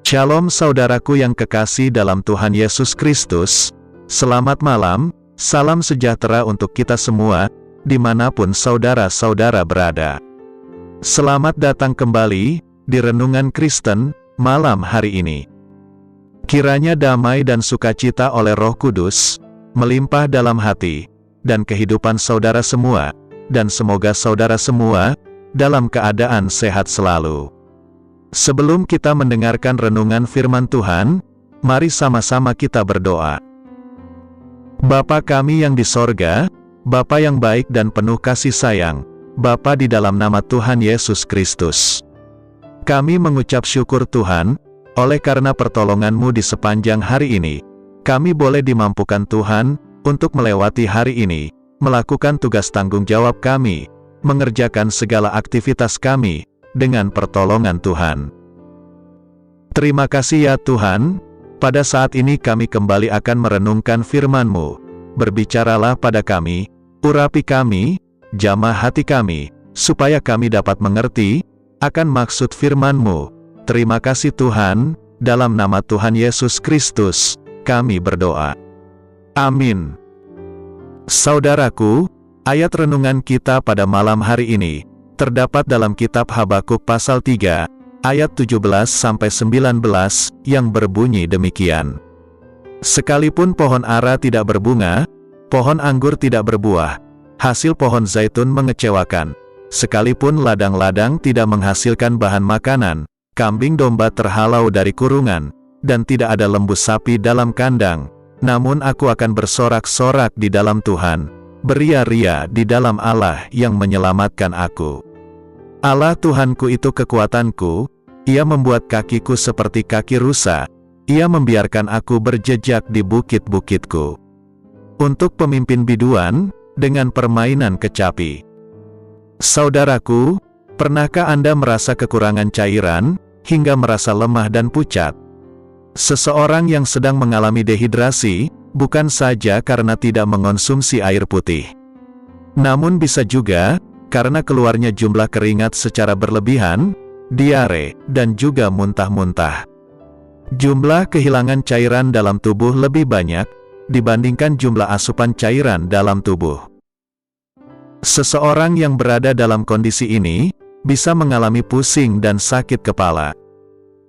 Shalom saudaraku yang kekasih dalam Tuhan Yesus Kristus. Selamat malam, salam sejahtera untuk kita semua, dimanapun saudara-saudara berada. Selamat datang kembali di Renungan Kristen malam hari ini. Kiranya damai dan sukacita oleh Roh Kudus melimpah dalam hati dan kehidupan saudara semua, dan semoga saudara semua dalam keadaan sehat selalu. Sebelum kita mendengarkan renungan firman Tuhan, mari sama-sama kita berdoa. Bapa kami yang di sorga, Bapa yang baik dan penuh kasih sayang, Bapa di dalam nama Tuhan Yesus Kristus. Kami mengucap syukur Tuhan, oleh karena pertolongan-Mu di sepanjang hari ini, kami boleh dimampukan Tuhan, untuk melewati hari ini, melakukan tugas tanggung jawab kami, mengerjakan segala aktivitas kami, dengan pertolongan Tuhan. Terima kasih ya Tuhan, pada saat ini kami kembali akan merenungkan firman-Mu. Berbicaralah pada kami, urapi kami, jamah hati kami, supaya kami dapat mengerti akan maksud firman-Mu. Terima kasih Tuhan, dalam nama Tuhan Yesus Kristus, kami berdoa. Amin. Saudaraku, ayat renungan kita pada malam hari ini terdapat dalam kitab Habakuk pasal 3, ayat 17-19, yang berbunyi demikian. Sekalipun pohon ara tidak berbunga, pohon anggur tidak berbuah, hasil pohon zaitun mengecewakan, sekalipun ladang-ladang tidak menghasilkan bahan makanan, kambing domba terhalau dari kurungan, dan tidak ada lembu sapi dalam kandang, namun aku akan bersorak-sorak di dalam Tuhan, beria-ria di dalam Allah yang menyelamatkan aku. Allah Tuhanku itu kekuatanku, Ia membuat kakiku seperti kaki rusa, Ia membiarkan aku berjejak di bukit-bukitku. Untuk pemimpin biduan, dengan permainan kecapi. Saudaraku, pernahkah Anda merasa kekurangan cairan, hingga merasa lemah dan pucat? Seseorang yang sedang mengalami dehidrasi, bukan saja karena tidak mengonsumsi air putih, namun bisa juga karena keluarnya jumlah keringat secara berlebihan, diare, dan juga muntah-muntah. Jumlah kehilangan cairan dalam tubuh lebih banyak dibandingkan jumlah asupan cairan dalam tubuh. Seseorang yang berada dalam kondisi ini bisa mengalami pusing dan sakit kepala.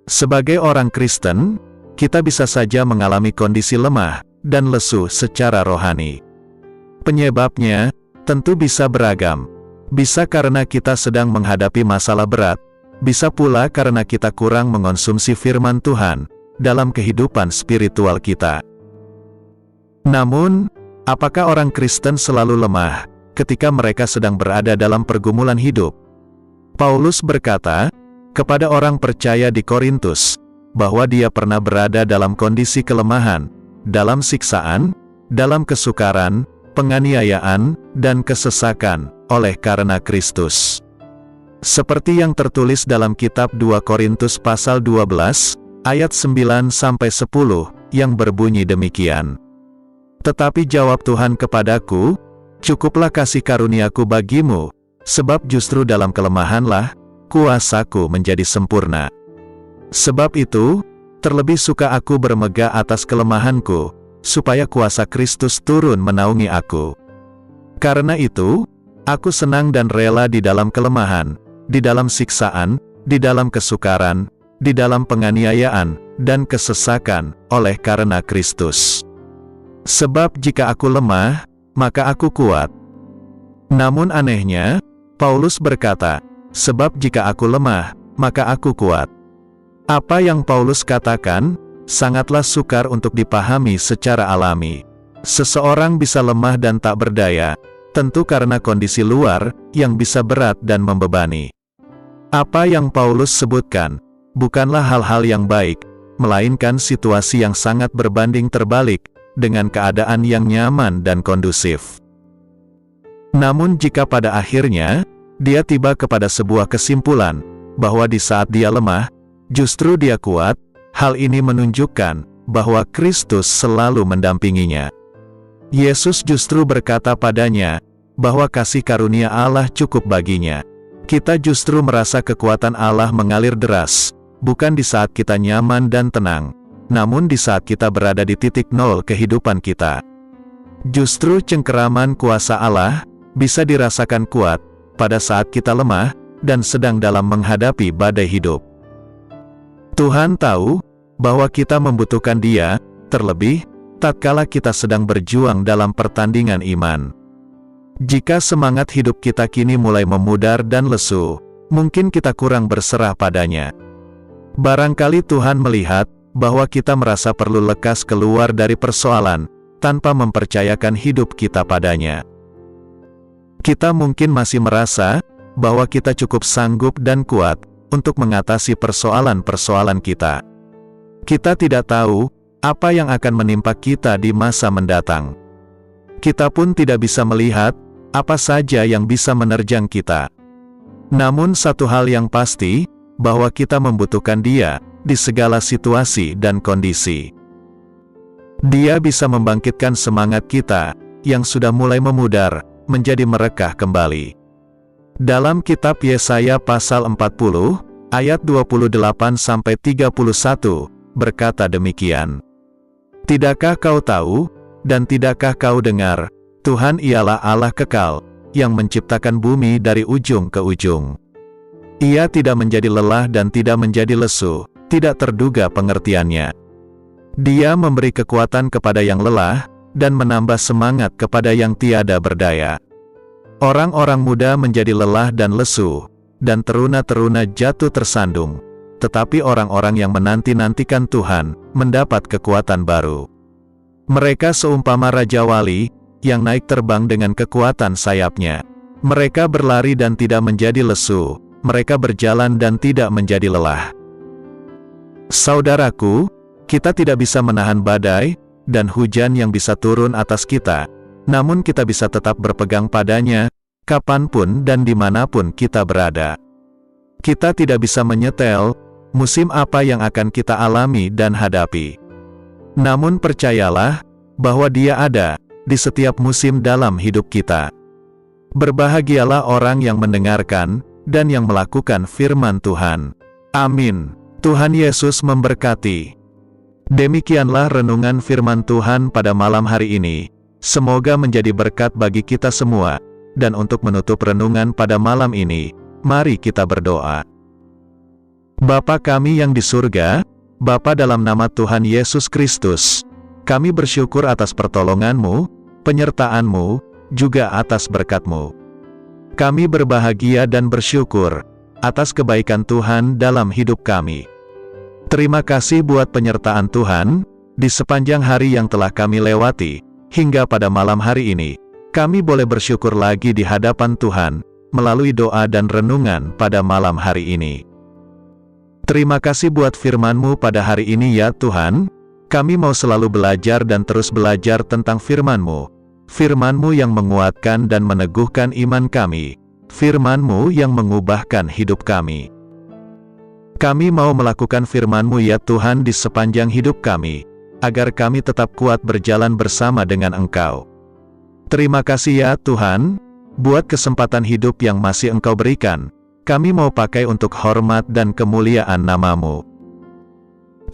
Sebagai orang Kristen, kita bisa saja mengalami kondisi lemah dan lesu secara rohani. Penyebabnya tentu bisa beragam. Bisa karena kita sedang menghadapi masalah berat, bisa pula karena kita kurang mengonsumsi firman Tuhan dalam kehidupan spiritual kita. Namun, apakah orang Kristen selalu lemah ketika mereka sedang berada dalam pergumulan hidup? Paulus berkata kepada orang percaya di Korintus bahwa dia pernah berada dalam kondisi kelemahan, dalam siksaan, dalam kesukaran, penganiayaan, dan kesesakan oleh karena Kristus. Seperti yang tertulis dalam kitab 2 Korintus pasal 12, ayat 9-10, yang berbunyi demikian. Tetapi jawab Tuhan kepadaku, cukuplah kasih karuniaku bagimu, sebab justru dalam kelemahanlah, kuasaku menjadi sempurna. Sebab itu, terlebih suka aku bermegah atas kelemahanku, supaya kuasa Kristus turun menaungi aku. Karena itu, aku senang dan rela di dalam kelemahan, di dalam siksaan, di dalam kesukaran, di dalam penganiayaan, dan kesesakan, oleh karena Kristus. Sebab jika aku lemah, maka aku kuat. Namun anehnya, Paulus berkata, sebab jika aku lemah, maka aku kuat. Apa yang Paulus katakan, sangatlah sukar untuk dipahami secara alami. Seseorang bisa lemah dan tak berdaya, tentu karena kondisi luar, yang bisa berat dan membebani. Apa yang Paulus sebutkan, bukanlah hal-hal yang baik, melainkan situasi yang sangat berbanding terbalik, dengan keadaan yang nyaman dan kondusif. Namun jika pada akhirnya, dia tiba kepada sebuah kesimpulan, bahwa di saat dia lemah, justru dia kuat, hal ini menunjukkan, bahwa Kristus selalu mendampinginya. Yesus justru berkata padanya, bahwa kasih karunia Allah cukup baginya. Kita justru merasa kekuatan Allah mengalir deras, bukan di saat kita nyaman dan tenang, namun di saat kita berada di titik nol kehidupan kita. Justru cengkeraman kuasa Allah bisa dirasakan kuat pada saat kita lemah dan sedang dalam menghadapi badai hidup. Tuhan tahu bahwa kita membutuhkan Dia, terlebih tatkala kita sedang berjuang dalam pertandingan iman. Jika semangat hidup kita kini mulai memudar dan lesu, mungkin kita kurang berserah padanya. Barangkali Tuhan melihat bahwa kita merasa perlu lekas keluar dari persoalan, tanpa mempercayakan hidup kita padanya. Kita mungkin masih merasa bahwa kita cukup sanggup dan kuat untuk mengatasi persoalan-persoalan kita. Kita tidak tahu apa yang akan menimpa kita di masa mendatang. Kita pun tidak bisa melihat apa saja yang bisa menerjang kita. Namun satu hal yang pasti, bahwa kita membutuhkan Dia di segala situasi dan kondisi. Dia bisa membangkitkan semangat kita yang sudah mulai memudar menjadi merekah kembali. Dalam kitab Yesaya pasal 40 ayat 28-31 berkata demikian. Tidakkah kau tahu dan tidakkah kau dengar, Tuhan ialah Allah kekal, yang menciptakan bumi dari ujung ke ujung. Ia tidak menjadi lelah dan tidak menjadi lesu, tidak terduga pengertiannya. Dia memberi kekuatan kepada yang lelah, dan menambah semangat kepada yang tiada berdaya. Orang-orang muda menjadi lelah dan lesu, dan teruna-teruna jatuh tersandung. Tetapi orang-orang yang menanti-nantikan Tuhan, mendapat kekuatan baru. Mereka seumpama Raja Wali, yang naik terbang dengan kekuatan sayapnya. Mereka berlari dan tidak menjadi lesu, mereka berjalan dan tidak menjadi lelah. Saudaraku, kita tidak bisa menahan badai dan hujan yang bisa turun atas kita, namun kita bisa tetap berpegang padanya, kapanpun dan dimanapun kita berada. Kita tidak bisa menyetel musim apa yang akan kita alami dan hadapi. Namun percayalah, bahwa Dia ada di setiap musim dalam hidup kita. Berbahagialah orang yang mendengarkan, dan yang melakukan firman Tuhan. Amin. Tuhan Yesus memberkati. Demikianlah renungan firman Tuhan pada malam hari ini. Semoga menjadi berkat bagi kita semua. Dan untuk menutup renungan pada malam ini, mari kita berdoa. Bapa kami yang di surga, Bapa dalam nama Tuhan Yesus Kristus, kami bersyukur atas pertolongan-Mu, penyertaan-Mu, juga atas berkat-Mu. Kami berbahagia dan bersyukur atas kebaikan Tuhan dalam hidup kami. Terima kasih buat penyertaan Tuhan di sepanjang hari yang telah kami lewati, hingga pada malam hari ini. Kami boleh bersyukur lagi di hadapan Tuhan, melalui doa dan renungan pada malam hari ini. Terima kasih buat firman-Mu pada hari ini ya Tuhan. Kami mau selalu belajar dan terus belajar tentang firman-Mu. Firman-Mu yang menguatkan dan meneguhkan iman kami. Firman-Mu yang mengubahkan hidup kami. Kami mau melakukan firman-Mu ya Tuhan di sepanjang hidup kami, agar kami tetap kuat berjalan bersama dengan Engkau. Terima kasih ya Tuhan, buat kesempatan hidup yang masih Engkau berikan. Kami mau pakai untuk hormat dan kemuliaan nama-Mu.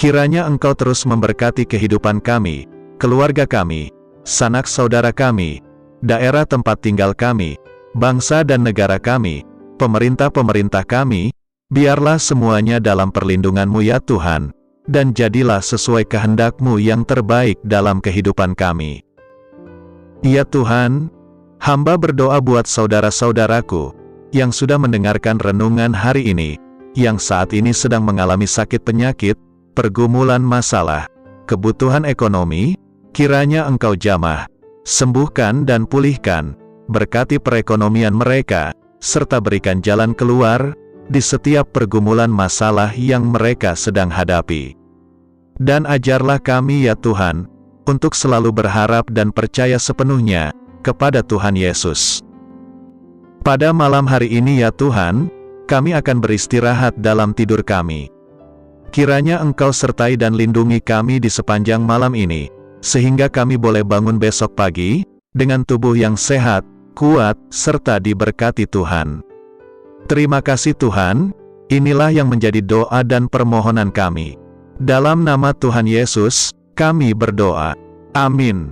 Kiranya Engkau terus memberkati kehidupan kami, keluarga kami, sanak saudara kami, daerah tempat tinggal kami, bangsa dan negara kami, pemerintah-pemerintah kami, biarlah semuanya dalam perlindungan-Mu ya Tuhan, dan jadilah sesuai kehendak-Mu yang terbaik dalam kehidupan kami. Ya Tuhan, hamba berdoa buat saudara-saudaraku, yang sudah mendengarkan renungan hari ini, yang saat ini sedang mengalami sakit penyakit, pergumulan masalah, kebutuhan ekonomi, kiranya Engkau jamah, sembuhkan dan pulihkan, berkati perekonomian mereka, serta berikan jalan keluar, di setiap pergumulan masalah yang mereka sedang hadapi. Dan ajarlah kami ya Tuhan, untuk selalu berharap dan percaya sepenuhnya, kepada Tuhan Yesus. Pada malam hari ini ya Tuhan, kami akan beristirahat dalam tidur kami. Kiranya Engkau sertai dan lindungi kami di sepanjang malam ini, sehingga kami boleh bangun besok pagi, dengan tubuh yang sehat, kuat, serta diberkati Tuhan. Terima kasih Tuhan, Inilah yang menjadi doa dan permohonan kami. Dalam nama Tuhan Yesus, kami berdoa. Amin.